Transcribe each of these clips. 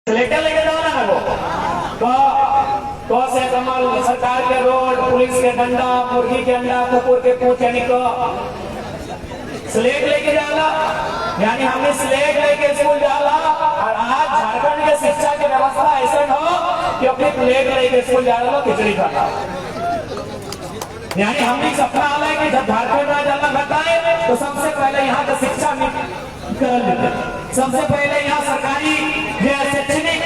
Letter लेके जाओ ना वो तो से कमल सरकार के रोड, पुलिस के डंडा, मुर्गी के अंडा, कुकुर के पूंछ यानी को स्लेट लेके जाला। यानी हमने स्लेट लेके स्कूल जाला और आज झारखंड के शिक्षा की व्यवस्था ऐसा हो कि अपनी प्लेट लेके स्कूल जा रहा खिचड़ी खाता। यानी हमने सपना आला है कि जब झारखंड में जाना करता है तो सबसे पहले यहाँ का शिक्षा कर लेते, सबसे पहले यहाँ सरकारी शैक्षणिक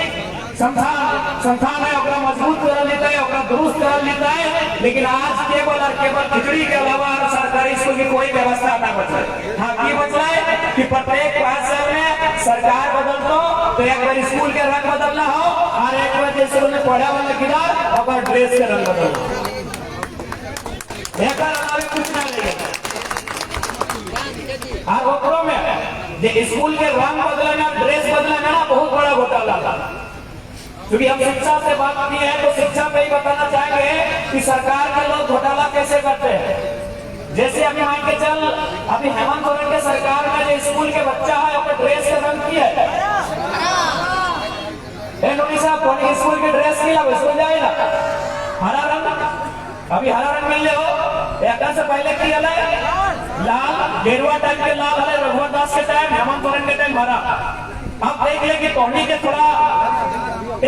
संस्थान है ओकरा मजबूत कर लेता है, ओकरा दुरुस्त कर लेता है। लेकिन आज केवल और केवल खिचड़ी के अलावा सरकारी स्कूल की कोई व्यवस्था ना बचे। हाँ की बचला है कि प्रत्येक 5 साल में सरकार बदल दो तो एक बार स्कूल के रंग बदलना हो और एक बार जैसे स्कूल में पढ़ा वाला गिरा और ड्रेस के रंग बदलना। कुछ ना लेंगे और में स्कूल के रंग बदलना, ड्रेस बदलना ना बहुत बड़ा घोटाला था। क्योंकि हम शिक्षा से बात की है तो शिक्षा पे ही बताना चाहेंगे कि सरकार के लोग घोटाला कैसे करते हैं। जैसे अभी मान के चल, अभी हेमंत सोरेन के सरकार में जो स्कूल के बच्चा है अपने ड्रेस के रंग की है स्कूल की ड्रेस की स्कूल जाए ना हरा रंग, अभी हरा रंग मिल हो एक से पहले की लाल गेरुआ टाइप के लाल है रघुवर दास के टाइम, हेमंत सोरेन के टाइम हरा। अब देख ले कि टोनी के थोड़ा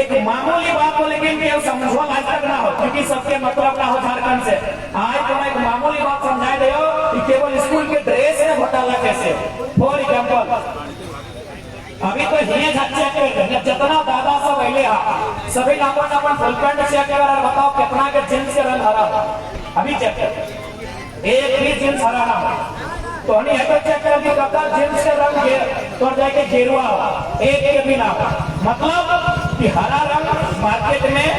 एक मामूली बात को लेकिन समझो आज तक ना हो क्योंकि सबके मतलब ना हो झारखंड से। आज थोड़ा एक मामूली बात समझाए दे कि केवल स्कूल के ड्रेस में घोटाला कैसे। फॉर एग्जाम्पल अभी तो हिये झच्चे जितना दादा सब पहले सभी नापन अपन फुलपेंट चेक कर बताओ कितना के जींस के रंग हरा अभी चेक कर एक भी जींस हरा ना हो तो नहीं है तो चेक कर दिया कब जींस के रंग तो जाके गेरुआ एक के भी ना मतलब कि हरा रंग मार्केट में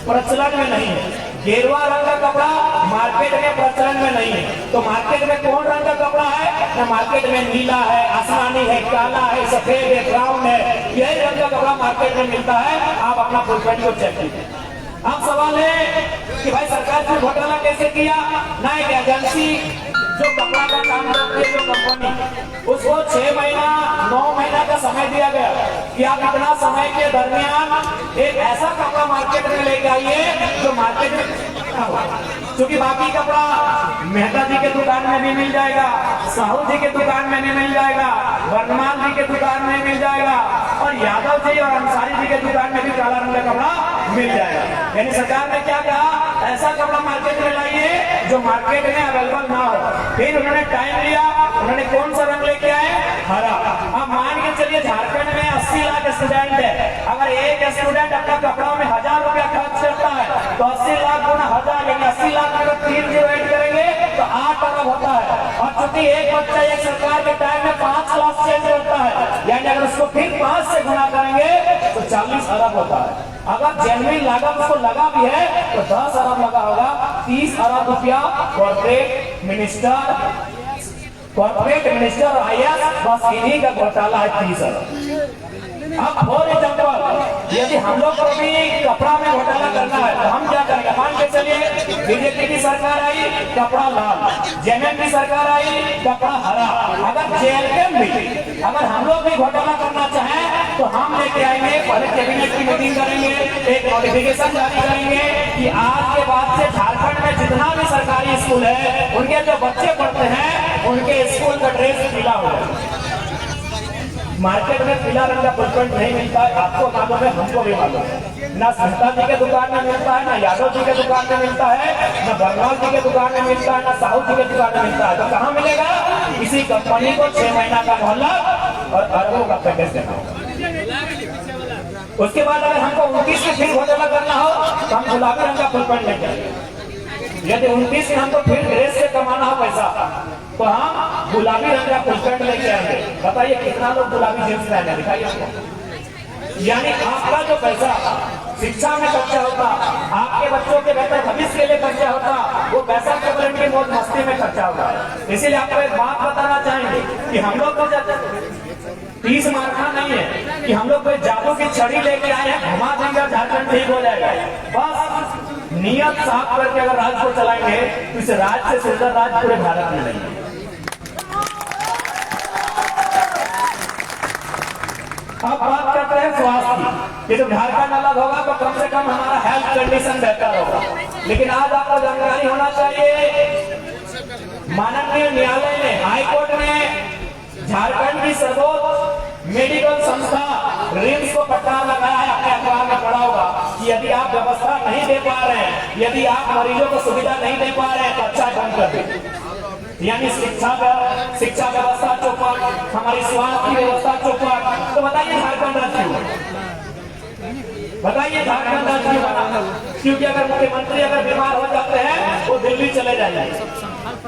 प्रचलन में नहीं है, गेरुआ रंग का कपड़ा मार्केट में प्रचलन में नहीं है। तो मार्केट में कौन रंग का कपड़ा है ना, मार्केट में नीला है, आसमानी है, काला है, सफेद है, ब्राउन है, यही रंग का कपड़ा मार्केट में मिलता है। आप अपना फुलपेंट को चेक कीजिए। अब सवाल है कि भाई सरकार ने घोटाला कैसे किया ना, एक एजेंसी जो कपड़ा का काम करती है जो कंपनी उसको 6 महीना 9 महीना का समय दिया गया कि आप इतना समय के दरमियान एक ऐसा कपड़ा मार्केट में लेके आइए जो मार्केट में क्योंकि बाकी कपड़ा मेहता जी के दुकान में भी मिल जाएगा, साहू जी के दुकान में भी मिल जाएगा, वर्धमान जी के दुकान में मिल जाएगा और यादव जी और अंसारी जी के दुकान में भी काला रंग का कपड़ा मिल जाएगा। यानी सरकार ने क्या कहा, ऐसा कपड़ा मार्केट में लाइए जो मार्केट में अवेलेबल ना हो। फिर उन्होंने टाइम लिया, उन्होंने कौन सा रंग लेके आए, हरा। अब मान के चलिए झारखंड में 80 लाख स्टूडेंट है, अगर एक स्टूडेंट अपना कपड़ा में 1000 रुपया खर्च करता है तो 80 लाख गुना 1000 यानी 80 लाख में अगर 3 जीरो ऐड करेंगे तो 8 अरब होता है। और चूंकि एक बच्चा एक सरकार के टाइम में 5 क्लास चेंज करता है यानी अगर उसको फिर 5 से गुना करेंगे तो 40 अरब होता है। अगर जेनविन लागत उसको लगा भी है तो 10 अरब लगा होगा, 30 अरब रुपया कॉर्पोरेट मिनिस्टर आईएएस बस इन्हीं का घोटाला है 30 अरब। अब फॉर एग्जाम्पल यदि हम लोग को भी कपड़ा में घोटाला करना है तो हम क्या करेंगे, मान के चलिए बीजेपी की सरकार आई कपड़ा लाल, जेएमएम की सरकार आई कपड़ा हरा। अगर जेएलएम भी अगर हम लोग भी घोटाला करना चाहें तो हम लेके आएंगे, पहले कैबिनेट की मीटिंग करेंगे, एक नोटिफिकेशन जारी करेंगे कि आज के बाद से झारखंड में जितना भी सरकारी स्कूल है उनके जो बच्चे पढ़ते हैं उनके स्कूल का ड्रेस पीला हो जाए। मार्केट में पीला रंग का फुलपेंट नहीं मिलता है, आपको मालूम है, हमको भी मालूम है। ना मेहता जी के दुकान में मिलता है, ना यादव जी के दुकान में मिलता है, ना बंगाल जी के दुकान में मिलता है, ना साहू जी के दुकान में मिलता है। तो कहाँ मिलेगा, इसी कंपनी को 6 महीना का मोहल्ला और अरबों का पैकेज देना। उसके बाद अगर हमको 29 में फिर घोटाला करना हो तो हम गुलाबी रंग का फुलपेंट लेके आएंगे। यदि 29 में हमको फिर ड्रेस से कमाना हो पैसा तो हम गुलाबी रंग का फुलपेंट लेके आएंगे। बताइए कितना लोग गुलाबी जींस पहने, दिखाइए आपको। यानी आपका जो पैसा शिक्षा में खर्चा होता, आपके बच्चों के बेहतर भविष्य के लिए खर्चा होता, वो पैसा केवल इनकी मौज मस्ती में खर्चा होता है। इसीलिए आपको एक बात बताना चाहेंगे कि हम लोग को 30 मारना नहीं है कि हम लोग कोई जादू की छड़ी लेके आए हैं घुमा देंगे झारखंड ठीक हो जाएगा। बस नियत साफ करके अगर राज को चलाएंगे तो इस राज से सुंदर राज पूरे भारत में नहीं है। अब बात करते हैं स्वास्थ्य की। कि जब झारखंड अलग होगा तो कम से कम हमारा हेल्थ कंडीशन बेहतर होगा। लेकिन आज आपको जानकारी होना चाहिए, माननीय न्यायालय ने, हाईकोर्ट ने झारखंड की सर्वोच्च मेडिकल संस्था रिम्स को फटकार लगाया है। अपने अखबार में पढ़ा होगा कि यदि आप व्यवस्था नहीं दे पा रहे हैं, यदि आप मरीजों को सुविधा नहीं दे पा रहे हैं तो अच्छा बंद कर दें। यानी शिक्षा व्यवस्था चौपट, हमारी स्वास्थ्य की व्यवस्था चौपट। तो बताइए झारखंड राज्य क्यों, बताइए झारखंड राज्य क्यों बना? क्योंकि अगर मुख्यमंत्री अगर बीमार हो जाते हैं वो दिल्ली चले जाएंगे।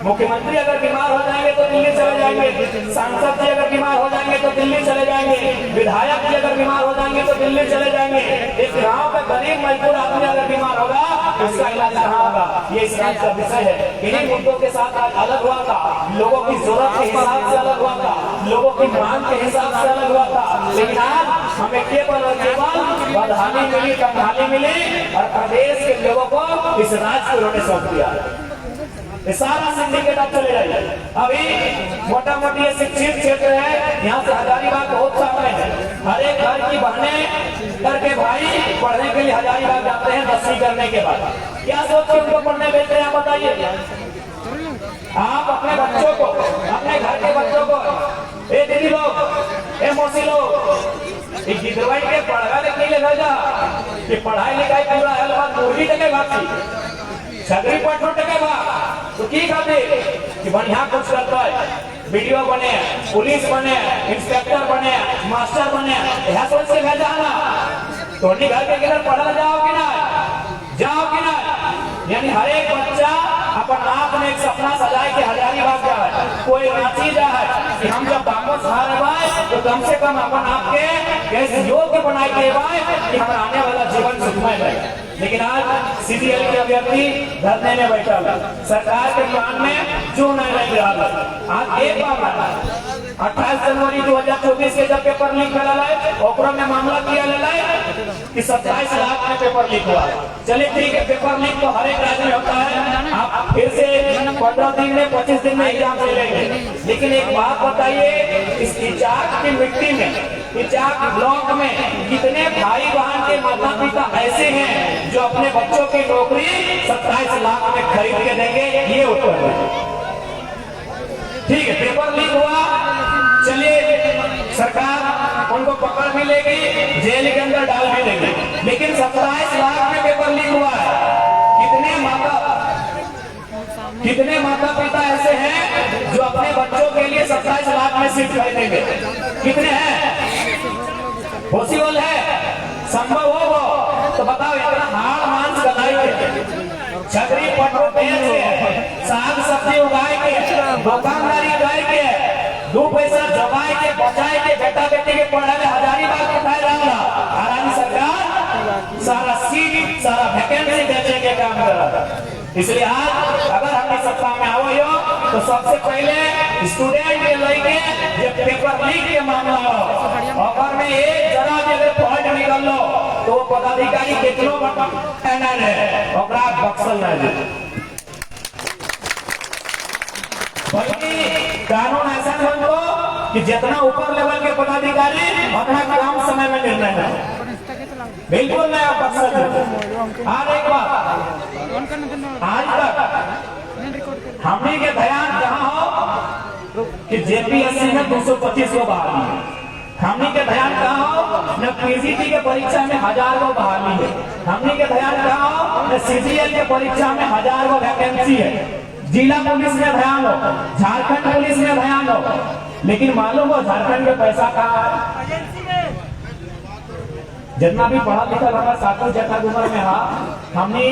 मुख्यमंत्री अगर बीमार हो जाएंगे तो दिल्ली चले जाएंगे, सांसद जी अगर बीमार हो जाएंगे तो दिल्ली चले जाएंगे, विधायक जी अगर बीमार हो जाएंगे तो दिल्ली चले जाएंगे। एक गांव का गरीब मजदूर आदमी अगर बीमार होगा उसका इलाज कहाँ होगा? ये इस राज्य का विषय है। इन्हीं मुद्दों के साथ आज अलग हुआ था, लोगों की जरूरत के हिसाब से अलग हुआ था, लोगों की मांग के हिसाब से अलग हुआ था। लेकिन आज हमें केवल और केवल बदहाली मिली, कमहाली मिली और प्रदेश के लोगों को इस राज्य को उन्होंने सौंप दिया। सारा सिंडिकेट अब चले जाइए। अभी मोटा मोटी ये शिक्षित क्षेत्र है, यहाँ से हजारीबाग बहुत सामने है। हर एक घर की बहनें करके भाई पढ़ने के लिए हजारीबाग जाते हैं 10वीं करने के बाद। क्या सोच के उनको पढ़ने भेजते हैं बताइए? आप अपने बच्चों को, अपने घर के बच्चों को, ए दीदी लोग, ए मौसी लोग, एक गिरवाई के पढ़ा लिखने ले भेजा कि पढ़ाई लिखाई पूरा है, मुर्गी टके भाती छगरी पटो टके भा तो की खाते कि बढ़िया कुछ करता है, वीडियो बने, पुलिस बने, इंस्पेक्टर बने, मास्टर बने, यह सोच के भेजा ना। तो घर के किधर पढ़ा जाओ कि ना, जाओ कि ना? यानी हर एक बच्चा अपन आप में एक सपना सजाए के हजारीबाग जा है, कोई रांची जा है कि हम जब वापस आ रहे तो कम से कम अपन आपके कैसे योग्य बनाए के कि हमारा आने वाला जीवन सुखमय रहे। लेकिन आज सीजीएल के अभ्यर्थी धरने में बैठा है, सरकार के प्लान में जो नहीं रह रहा। आज एक बार 28 जनवरी 2024 के जब पेपर लीक करा है, ओकरा में मामला किया कि 27 लाख में पेपर लीक हुआ। चलिए ठीक है, पेपर लीक तो हर एक राज्य में होता है, आप फिर से 15 दिन में 25 दिन में एग्जाम ले लेंगे। लेकिन एक बात बताइए, इस इचाक की मिट्टी में, इचाक ब्लॉक में कितने भाई बहन के माता पिता ऐसे हैं जो अपने बच्चों की नौकरी 27 लाख में खरीद के देंगे? ये उत्तर है। ठीक है, पेपर लीक हुआ, चलिए सरकार उनको पकड़ भी लेगी, जेल के अंदर डाल भी देगी। लेकिन 27 लाख में पेपर लीक हुआ है। कितने माता पिता ऐसे हैं जो अपने बच्चों के लिए 27 लाख में सीट खरीदेंगे? कितने हैं? पॉसिबल है? संभव हो तो बताओ। इतना हाड़ मांस गलाई के, छतरी पटो पेड़ के, साग सब्जी उगाए के, दुकानदारी करके, 2 पैसा जमाए के, बचाए के, बेटा बेटी के पढ़ाने हजारीबाग उठाए जाएगा। हमारी सरकार सारा सीट, सारा वैकेंसी बेचने के काम कर रहा था। इसलिए आज अगर हमने सत्ता में आओ तो सबसे पहले स्टूडेंट के लेके जब पेपर लीक के मामला हो और में एक जरा अगर पॉइंट निकल लो तो वो पदाधिकारी कितनों बक्सल न दे। बल्कि कानून ऐसा बन दो कि जितना ऊपर लेवल के पदाधिकारी अपना काम समय में निर्णय है। बिल्कुल नहीं आप बक्सल। आज एक बात, आज तक हमने के ध्यान कहाँ हो कि जेपीएससी में 225 को बहाली है। हमने के ध्यान कहाँ हो न पीजीटी के परीक्षा में 1000 को बहाली है। हमने के ध्यान कहाँ हो न सीजीएल के परीक्षा में 1000 को वैकेंसी है। जिला पुलिस में ध्यान हो, झारखंड पुलिस में ध्यान हो। लेकिन मालूम हो झारखंड में पैसा कहाँ है? जितना भी पढ़ा लिखा हमारा साथी जैसा उम्र में हा, हमने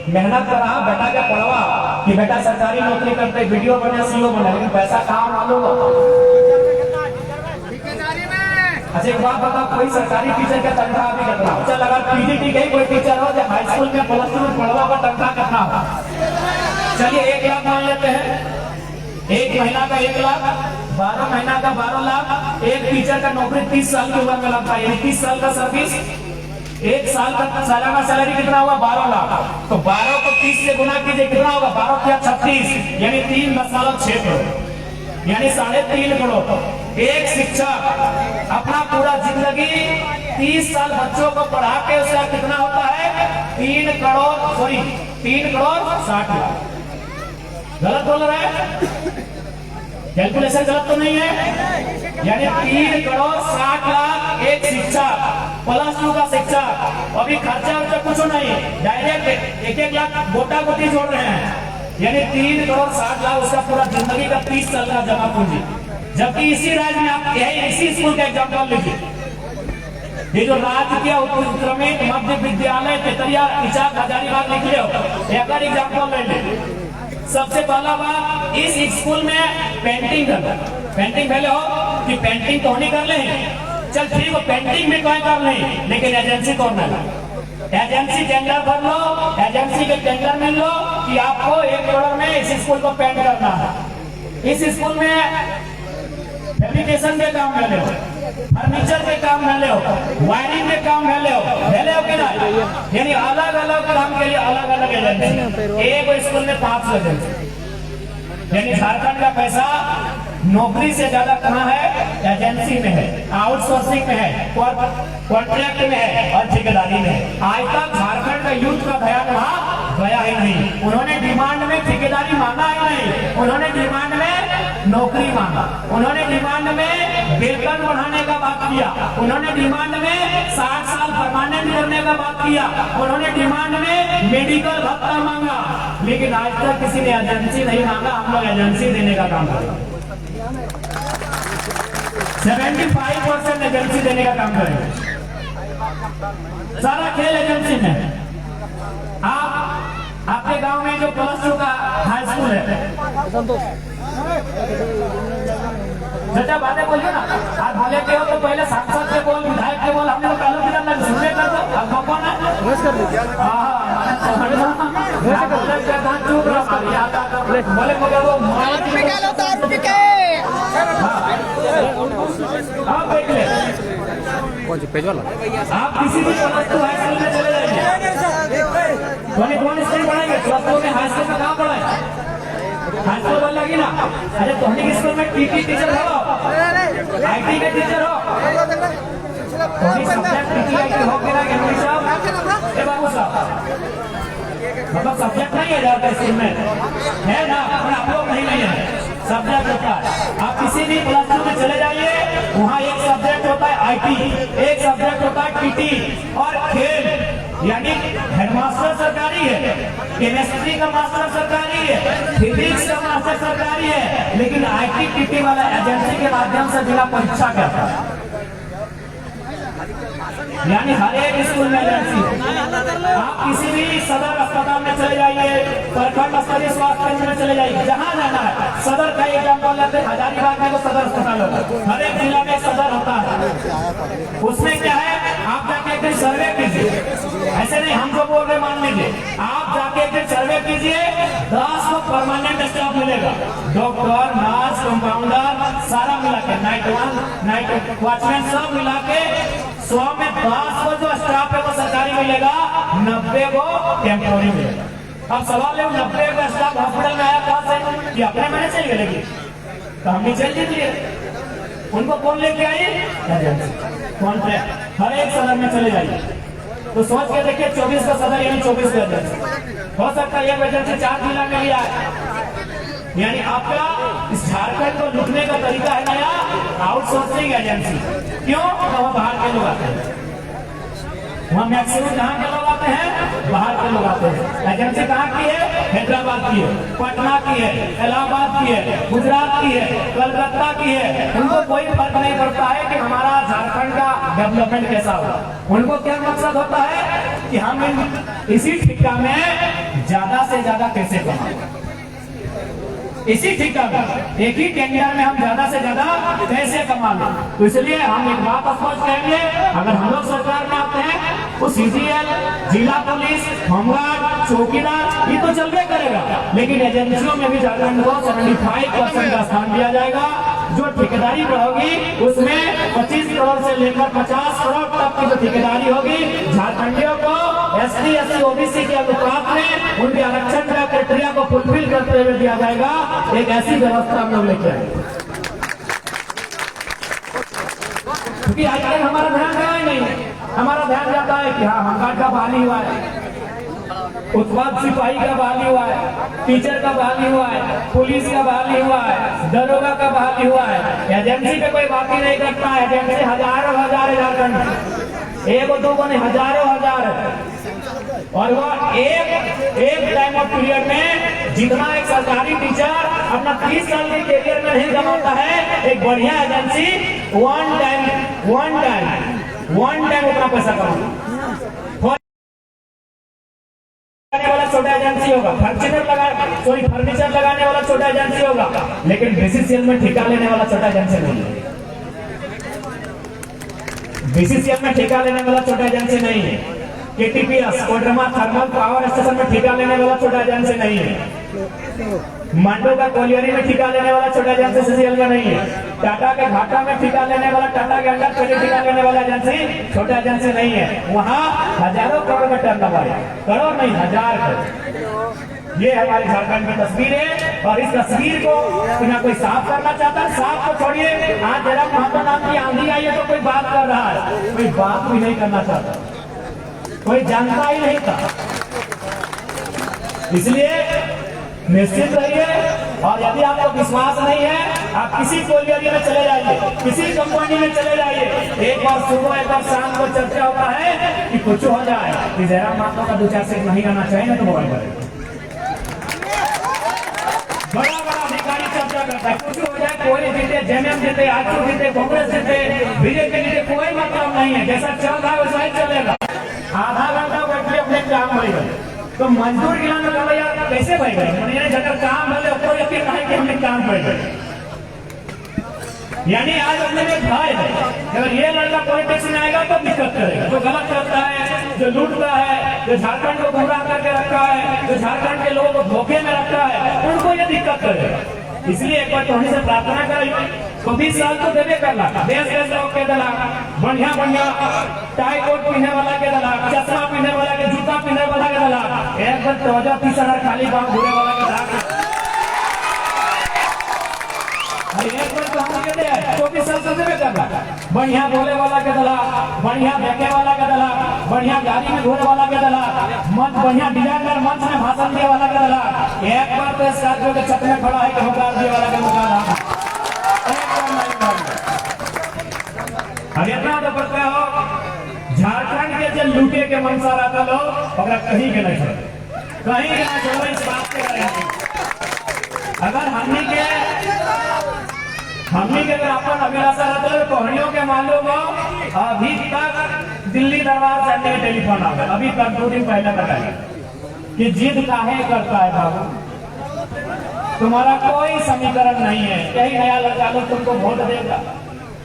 मेहनत करा, बेटा के पढ़वा कि बेटा सरकारी नौकरी करते, वीडियो बने, सीओ बने, लेकिन पैसा कहाँ मालूम हो? अच्छा एक बात बताओ, कोई सरकारी टीचर का तनख्वाह भी कितना हो? चल अगर पीजीटी गई कोई टीचर हो जो हाई स्कूल में प्लस टू में पढ़वा का तनख्वाह कितना हो? चलिए 1 लाख मान लेते हैं। 1 महीना का 1 लाख, 12 महीना का 12 लाख। एक टीचर का नौकरी 30 साल की उम्र में लगता है, 30 साल का सर्विस, 1 साल का सालाना सैलरी कितना होगा? 12 लाख। तो 12 को 30 से गुना कीजिए, कितना होगा? 12 क्या 36, यानी 3.6 करोड़, यानी 3.5 करोड़। एक शिक्षक अपना पूरा जिंदगी 30 साल बच्चों को पढ़ा के उसका कितना होता है 3 करोड़ 60 लाख। गलत बोल रहा है, कैलकुलेशन गलत तो नहीं है। यानी 3 करोड़ 60 लाख एक शिक्षक, +2 का शिक्षक। अभी खर्चा वर्चा कुछ नहीं, डायरेक्ट 1-1 लाख गोटा गोटी जोड़ रहे हैं। यानी 3 करोड़ 60 लाख उसका पूरा जिंदगी का 30 साल का जमा पूंजी। जबकि इसी राज्य में आप इसी स्कूल का एग्जाम्पल लीजिए, ये जो राजकीय उत्क्रमित मध्य विद्यालय तेतरिया इचाक हजारीबाग निकले हो, एक एग्जाम्पल ले ले। सबसे पहला बात, इस स्कूल में पेंटिंग करना। पेंटिंग पहले हो कि पेंटिंग तो नहीं कर ले, चल ठीक है पेंटिंग भी कोई कर ले, लेकिन एजेंसी कौन ना, एजेंसी टेंडर भर लो, एजेंसी के टेंडर मिल लो कि आपको 1 करोड़ में इस स्कूल को पेंट करना है। इस स्कूल में फैब्रिकेशन के काम ले लो, फर्नीचर के काम ले लो, वायरिंग के काम ले लो कि नहीं। यानी अलग अलग काम के लिए अलग अलग एजेंसी। एक स्कूल में 5 एजेंसी। यानी झारखंड का पैसा नौकरी से ज्यादा कहाँ है, एजेंसी में है, आउटसोर्सिंग में है, कॉन्ट्रैक्ट में है और ठेकेदारी में है। आज तक झारखंड का यूथ का ध्यान वहाँ गया ही नहीं। उन्होंने डिमांड में ठेकेदारी मांगा ही नहीं, उन्होंने डिमांड में नौकरी मांगा, उन्होंने डिमांड में वेतन बढ़ाने का बात किया, उन्होंने डिमांड में 60 साल परमानेंट करने का बात किया, उन्होंने डिमांड में मेडिकल भत्ता मांगा। लेकिन आज तक किसी ने एजेंसी नहीं मांगा। हम लोग एजेंसी देने का काम करें, 75% एजेंसी देने का काम करें। सारा खेल एजेंसी में। आपके गांव में जो +2 का हाई स्कूल है, चाचा बातें बोलिए ना। आप बोले के हो तो पहले सांसद के बोल, विधायक के बोल, हमने तो पहले भी करना सुनने का तो अब कौन है बोले मगर वो आप देख ले कौन सी पेज वाला। आप किसी भी +2 हाई स्कूल में चले जाइए, कौन स्कूल पढ़ाएंगे +2 में हाई स्कूल में कहाँ पढ़ाए, हाई स्कूल बोल लगी ना। अरे तुम्हारे स्कूल में टीटी टीचर हो, आईटी के टीचर हो, सब्जेक्ट टीटी आईटी हो के ना इंग्लिश साहब, बाबू साहब मतलब सब्जेक्ट नहीं है जाता स्कूल में है ना, आप लोग नहीं है सब्जेक्ट होता है। आप किसी भी +2 में चले जाइए, वहाँ एक सब्जेक्ट होता है आईटी, एक सब्जेक्ट होता है टीटी और खेल। यानी हेडमास्टर सरकारी है, केमिस्ट्री का मास्टर सरकारी है, फिजिक्स का मास्टर सरकारी है, लेकिन आईटी टीटी वाला एजेंसी के माध्यम से बिना परीक्षा करता है। यानी हर एक स्कूल में एजेंसी है। आप किसी भी सदर अस्पताल में चले जाइए, प्रखंड स्तरीय स्वास्थ्य केंद्र में चले जाइए, जहाँ जाना है। सदर का एग्जाम्पल लेते हैं, हजारीबाग में तो सदर अस्पताल होता है, हर एक जिला में सदर होता है। उसमें क्या है, आप जाके एक दिन सर्वे कीजिए, ऐसे नहीं हम जो बोल रहे मान लीजिए, आप जाके एक दिन सर्वे कीजिए, 10 को परमानेंट स्टाफ मिलेगा, डॉक्टर, नर्स, कंपाउंडर सारा मिला के, नाइट वॉचमैन सब मिला के 100 में 10 को जो स्टाफ है वो सरकारी मिलेगा, 90 को टेम्पोररी मिलेगा। अब सवाल है 90 का स्टाफ हॉस्पिटल में आया कहाँ से, कि अपने मैंने चल गए, लेकिन तो हमने चल दीजिए, उनको कौन लेके आइए, कॉन्ट्रैक्ट। हर एक सदर में चले जाइए तो सोच के देखिए 24 का सदर यानी 24 का एजेंसी हो सकता है, एक एजेंसी 4 जिला में लिया है। यानी आपका इस झारखंड को लूटने का तरीका है नया, आउटसोर्सिंग एजेंसी। क्यों, तो वहाँ बाहर के लोग आते हैं, वहाँ मैक्सिमम जहाँ के लोग आते हैं, बाहर के लोग आते हैं। एजेंसी कहाँ की है, हैदराबाद की है, पटना की है, इलाहाबाद की है, गुजरात की है, कलकत्ता की है। उनको कोई फर्क नहीं पड़ता है कि हमारा झारखंड का डेवलपमेंट कैसा हो। उनको क्या मकसद होता है कि हम इसी ठिका में ज्यादा से ज्यादा कैसे कमाएं, इसी ठिका में एक ही टेंडर में हम ज्यादा से ज्यादा पैसे कमा लें। तो इसलिए हम एक बात स्पष्ट कहेंगे, अगर हम लोग सरकार में आते हैं तो सीजीएल, जिला पुलिस, होमगार्ड, चौकीदार ये तो चलबे करेगा, लेकिन एजेंसियों में भी झारखंड को 75% का स्थान दिया जाएगा। जो ठेकेदारी बढ़ोगी उसमें 25 करोड़ से लेकर 50 करोड़ तक की जो ठेकेदारी होगी, झारखंडियों को SC, SC, OBC के अनुपात में उनके आरक्षण का क्राइटेरिया को फुलफिल करते हुए दिया जाएगा। एक ऐसी व्यवस्था हम लोग लेके आए। क्योंकि आज तक हमारा ध्यान गया ही नहीं। हमारा ध्यान जाता है कि हाँ होमगार्ड का बहाली हुआ है, उत्पाद सिपाही का बहाली हुआ है, टीचर का बहाली हुआ है, पुलिस का बहाली हुआ है, दरोगा का बहाली हुआ है। एजेंसी पे कोई बात ही नहीं करता है। एजेंसी हजारों हजार झारखंड, एक दो बने हजारों हजार, और वो एक टाइम ऑफ पीरियड में जितना एक सरकारी टीचर अपना 30 साल के करियर में नहीं कमाता है, एक बढ़िया एजेंसी वन टाइम उतना पैसा कमाता वाला छोटा एजेंसी होगा, फर्नीचर लगाने वाला छोटा एजेंसी होगा, लेकिन बीसीसीएल में ठेका लेने वाला छोटा एजेंसी नहीं है। बीसीसीएल में ठेका लेने वाला छोटा एजेंसी नहीं है। KTPS Koderma thermal power station में ठेका लेने वाला छोटा एजेंसी नहीं है। मंडो का कोलियरी में ठेका लेने वाला छोटा एजेंसी सीसीएल में नहीं है। टाटा के घाटा में ठेका लेने वाला, टाटा के अंदर पहले ठेका लेने वाला एजेंसी छोटा एजेंसी नहीं है। वहाँ हजारों करोड़ में टर्नओवर है, करोड़ नहीं हजार करोड़। ये हमारी झारखंड की तस्वीर है, और इस तस्वीर को ना कोई साफ करना चाहता है। साफ को छोड़िए, आज जरा महतो नाम की आंधी आई है तो कोई बात कर रहा है, कोई बात भी नहीं करना चाहता, कोई जानता ही नहीं था। इसलिए निश्चित रहिए, और यदि आपको विश्वास नहीं है, आप किसी कोलियरी में चले जाइए, किसी कंपनी में चले जाइए, एक बार सुबह एक बार शाम को चर्चा होता है कि कुछ हो जाए कि जयराम महतो का 2-4 सीट नहीं आना चाहिए ना, तो मोबाइल करेगा। बड़ा बड़ा अधिकारी चर्चा करता है, कुछ हो जाए, कोई जीते, जेएमएम जीते, आजसू जीते, कांग्रेस जीते, बीजेपी जीते, कोई मतलब नहीं है। जैसा चल रहा है वैसा ही चलेगा। आधा घंटा बैठे अपने काम भर गए, तो मजदूर गिला में कहा यार कैसे भाई गए, जगह काम भले ऊपर यकीन नहीं कि हमने काम कर गए। यानी आज अपने में भय है, अगर ये लड़का पॉलिटिक्स में आएगा तो दिक्कत करेगा। जो गलत करता है, जो लूटता है, जो झारखंड को गुमराह करके रखा है, जो झारखंड के लोगों को धोखे में रखा है, उनको ये दिक्कत करेगा। इसलिए एक बार तोहनी से प्रार्थना करें, 20 साल तो देवे करला, देश लोग के दला, बढ़िया बढ़िया टाई कोट पहने वाला के दला, चश्मा पहने वाला के, जूता पहने वाला के दला, एक बार 30,000 खाली गाँव घूरे वाला के दला, एक बार तो हम कहते हैं 24 साल तो देवे करला, बढ़िया बोले वाला के दला, बढ़िया देखे वाला के दला, बढ़िया गाड़ी में घूरे वाला के दला, मंच बढ़िया डिजाइनर मंच में भाषण दिए वाला के दला, एक बार तो स्कॉर्पियो के छत में खड़ा है कि होकार दिए वाला के मुकाबला। इतना तो पता हो, झारखंड के जो लूटे के मनसा रहता लो, अगर कहीं के नहीं छोड़े, कहीं के नहीं छोड़े, इस बात के करेंगे। अगर हमनी के अगर अपन अभिलाषा रहता है, कोहनियों के मालूम हो, अभी तक दिल्ली दरबार से अन्य टेलीफोन आ गया, अभी तक 2 दिन पहले बताया कि जिद काहे करता है बाबू, तुम्हारा कोई समीकरण नहीं है, कहीं नया लड़का लो तुमको वोट देगा।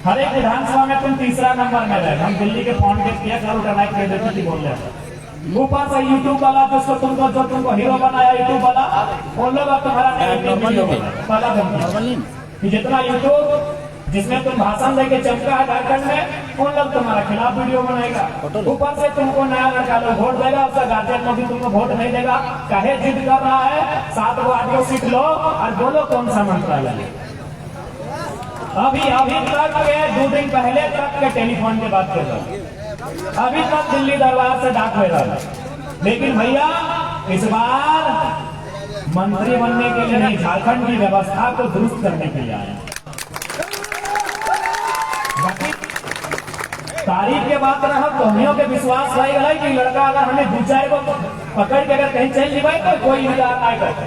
हर एक विधानसभा में तुम 3रा नंबर में रहे। हम दिल्ली के फाउंडेशन किया बोल रहे हैं, ऊपर से यूट्यूब वाला जो तुमको हीरो बनाया, यूट्यूब वाला, वो लोग तुम्हारा जितना यूट्यूब जिसमें तुम भाषण देके चमका है झारखंड में, उन लोग तुम्हारा खिलाफ वीडियो बनाएगा। ऊपर से तुमको नया लड़का लोग वोट देगा, उसका गार्जियन में भी तुमको वोट नहीं देगा। कहे जिद कर रहा है, 7 गो ऑडियो सीट लो और बोलो कौन सा मंत्रालय। अभी तक के 2 दिन पहले तक के टेलीफोन के बात कर रहा, अभी तक दिल्ली दरबार से डाक हो रहा। लेकिन भैया इस बार मंत्री बनने के लिए नहीं, झारखंड की व्यवस्था को दुरुस्त करने के लिए आए। तारीख के बात रहा, कोहनियों के विश्वास रह गया कि लड़का अगर हमें 2-4 को पकड़ के अगर कहीं चल जाए तो कोई इंतजार नहीं करते।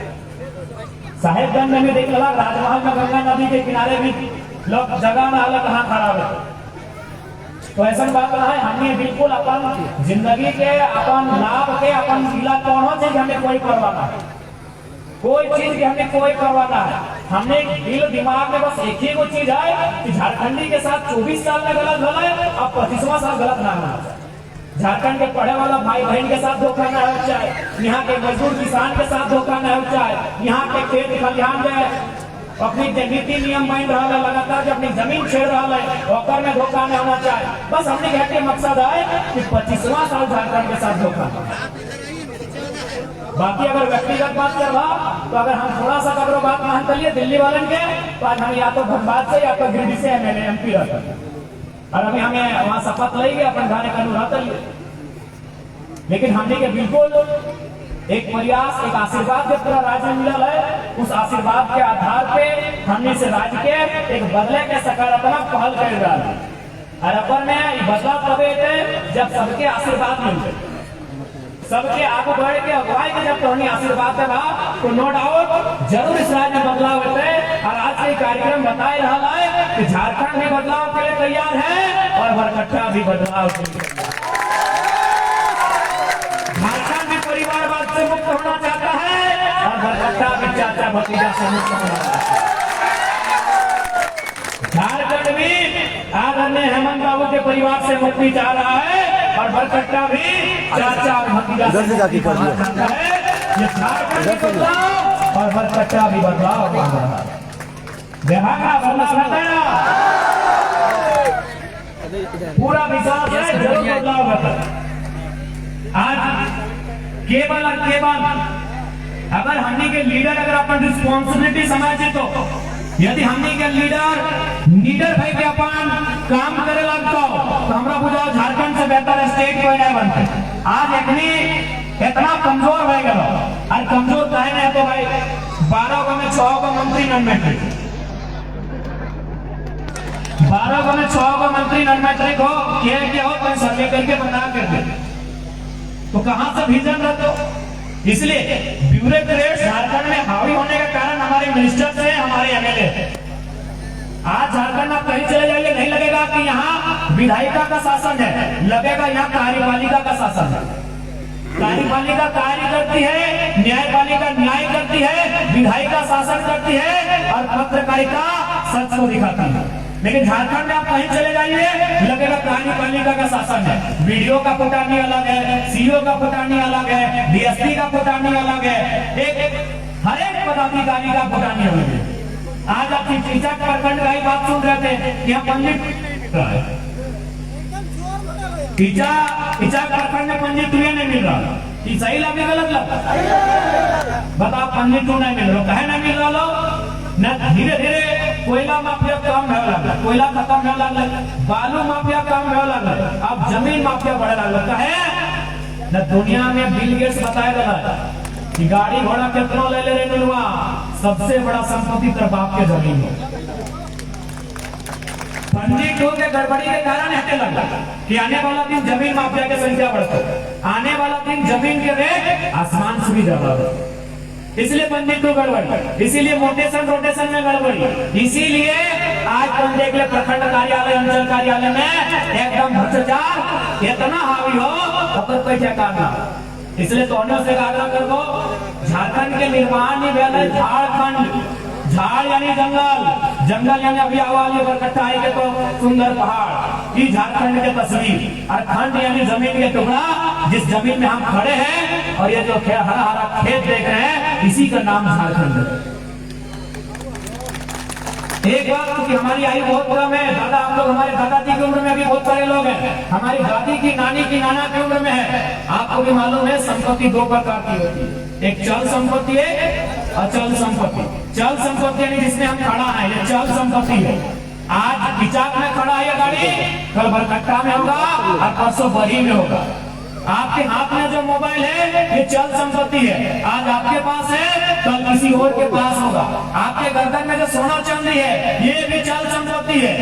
साहेबगंज में भी देख ला, राजमहल में गंगा नदी के किनारे भी लोग जगह में हालत कहाँ खराब है। तो ऐसा बात रहा है, हमने बिल्कुल अपन जिंदगी के, अपन लाभ के, अपन जिला कौन चीज हमें कोई करवाना है, कोई चीज की हमें कोई करवाना है। हमने दिल दिमाग में बस एक ही वो चीज है कि झारखंडी के साथ 24 साल में गलत हो है, अब 25वां साल गलत ना होना चाहिए। झारखंड के पढ़े वाला भाई बहन के साथ धोखा न हो चाहे, यहाँ के मजदूर किसान के साथ धोखा न हो चाहे, यहाँ के खेत खलिहान में अपनी नीति नियम बन रहा है, लगातार जो अपनी जमीन छेड़ रहा है, ओकर में धोखा न होना चाहिए। बस हमने कहने के मकसद है कि 25वां साल झारखंड के साथ धोखा। बाकी अगर व्यक्तिगत बात करवा तो अगर हम थोड़ा सा करो बात मान चलिए दिल्ली वालन के, तो आज हम या तो धनबाद से या तो गिरिडीह से एमएलए MP रहता है। और अभी हमें वहां शपथ लेंगे अपन घरे का अनुराधा लिए, लेकिन हमने के बिल्कुल एक प्रयास, एक आशीर्वाद के पूरा राज्य में मिला है। उस आशीर्वाद के आधार पे हमने से राज्य के एक बदले के सकारात्मक पहल कर रहा है। और अपन में बदलाव तबे थे जब सबके आशीर्वाद मिलते, सबके आगे बढ़ के अगुवाई के जब तोहनी आशीर्वाद देगा तो नो डाउट जरूर इस राज्य में बदलाव होते। और आज के कार्यक्रम बताए रहा है कि झारखंड भी बदलाव के लिए तैयार है और बरकट्टा भी बदलाव के लिए। झारखंड भी परिवारवाद से मुक्त होना चाहता है और बरकट्टा भी चाचा भतीजा से मुक्त होना चाहता है। झारखंड भी आदरणीय हेमंत बाबू के परिवार से मुक्ति चाह रहा है और बरकट्टा भी चाचा और भतीजा से मुक्ति चाहता है। ये झारखंड भी बदलाव और बरकट्टा भी बदलाव मांग रहा है। पूरा विश्वास है जरूर बदलाव होता है। आज केवल और केवल अगर हमने के लीडर अगर अपन रिस्पॉन्सिबिलिटी समझे तो यदि हमने के लीडर भाई के अपन काम करे लगता तो हमरा बुझाओ झारखंड से बेहतर स्टेट कोई नहीं बनते। आज इतना कमजोर हो गया और कमजोर कहे नहीं तो भाई 12 को में 6 को मंत्री नॉन-मैट्रिक, 12 को में 6 को मंत्री नॉन-मैट्रिक हो क्या हो कोई सर्वे करके बता कर दे तो कहां से विजन रहते हो। इसलिए ब्यूरोक्रेट झारखंड में हावी होने का कारण हमारे मिनिस्टर है, हमारे एमएलए है। आज झारखंड में कहीं चले जाइए नहीं लगेगा कि यहाँ विधायिका का शासन है, लगेगा यहाँ कार्यपालिका का शासन है। कार्यपालिका कार्य करती है, न्यायपालिका न्याय करती है, विधायिका शासन करती है और पत्रकारिता सच को दिखाती है। लेकिन झारखंड में आप कहीं चले जाइए लगेगा कार्यपालिका का शासन है। वीडियो का फुटानी अलग है, सीओ का फुटानी अलग है, डीएसपी का फुटानी अलग है, हर एक पदाधिकारी का फुटानी अलग है। आज आप टीचा प्रखंड का ही बात सुन रहे थे कि हम पंडित टीचा प्रखंड में पंडित नहीं मिल रहा, सही लगे गलत लगा बताओ। पंडित नहीं मिल रहा, कहे नहीं मिल रहा न धीरे धीरे कोयला माफिया कम होने लगा, कोयला खत्म होने लगा, बालू माफिया कम होने लगा, अब जमीन माफिया बढ़े लगा है न। दुनिया में बिल गेट्स बताया रहा कि गाड़ी घोड़ा कितना ले ले रहे, सबसे बड़ा संपत्ति तेरे बाप के जमीन हो। पंडित हो के गड़बड़ी के कारण हटे लगा कि आने वाला दिन जमीन माफिया की संख्या बढ़ता, आने वाला दिन जमीन के रेट आसमान से भी ज्यादा बढ़ता। इसलिए पंडित को गड़बड़ी, इसीलिए मोटेशन रोटेशन में गड़बड़ी, इसीलिए आज तुम देख ले प्रखंड कार्यालय अंचल कार्यालय में एकदम भ्रष्टाचार इतना हावी हो तो कोई ठेका ना। इसलिए दोनों से आग्रह कर दो, झारखंड के निर्माण ही है झारखंड, झाड़ यानी जंगल, जंगल यानी अभी आवाज बरकट्टा आएंगे तो सुंदर पहाड़, ये झारखंड के तस्वीर। और खंड यानी जमीन के टुकड़ा, जिस जमीन में हम खड़े हैं और ये जो हरा हरा खेत देख रहे हैं इसी का नाम झारखंड है। एक बात कि हमारी आयु बहुत कम है, दादा आप लोग हमारे दादाजी की उम्र में भी बहुत सारे लोग हैं, हमारी दादी की नानी की नाना की उम्र में है। आपको भी मालूम है संपत्ति 2 प्रकार की होती है, एक चल संपत्ति है, अचल संपत्ति। चल संपत्ति यानी जिसमें हम खड़ा है ये चल संपत्ति है। आज किचाक में खड़ा है ये गाड़ी, कल बरकट्टा में होगा और परसों बरी में होगा। आपके हाथ में जो मोबाइल है ये चल संपत्ति है, आज आपके पास है कल किसी और के पास होगा। आपके गर्दन में जो सोना चांदी है ये भी चल संपत्ति है,